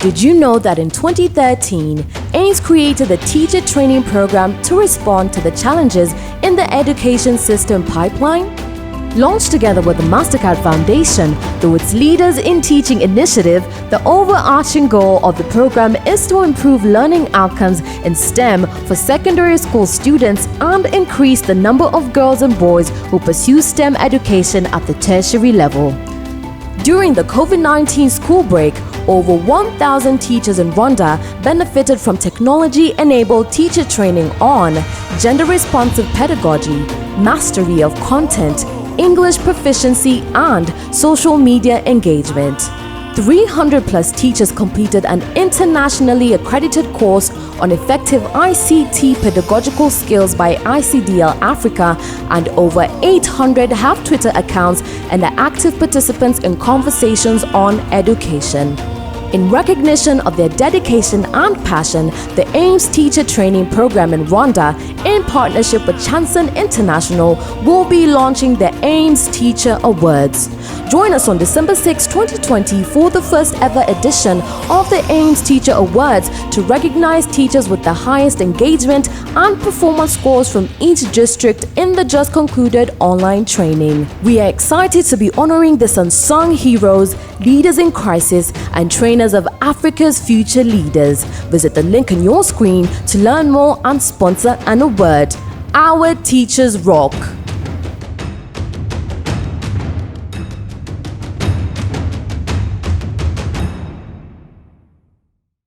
Did you know that in 2013, AIMS created the Teacher Training Program to respond to the challenges in the education system pipeline? Launched together with the MasterCard Foundation through its Leaders in Teaching initiative, the overarching goal of the program is to improve learning outcomes in STEM for secondary school students and increase the number of girls and boys who pursue STEM education at the tertiary level. During the COVID-19 school break, over 1,000 teachers in Rwanda benefited from technology-enabled teacher training on gender-responsive pedagogy, mastery of content, English proficiency, and social media engagement. 300+ teachers completed an internationally accredited course on effective ICT pedagogical skills by ICDL Africa, and over 800 have Twitter accounts and are active participants in conversations on education. In recognition of their dedication and passion, the AIMS Teacher Training Program in Rwanda, in partnership with Chancen International, will be launching the AIMS Teacher Awards. Join us on December 6, 2020 for the first ever edition of the AIMS Teacher Awards to recognize teachers with the highest engagement and performance scores from each district in the just concluded online training. We are excited to be honoring these unsung heroes, leaders in crisis, and trainers of Africa's future leaders. Visit the link on your screen to learn more and sponsor an award. Our teachers rock!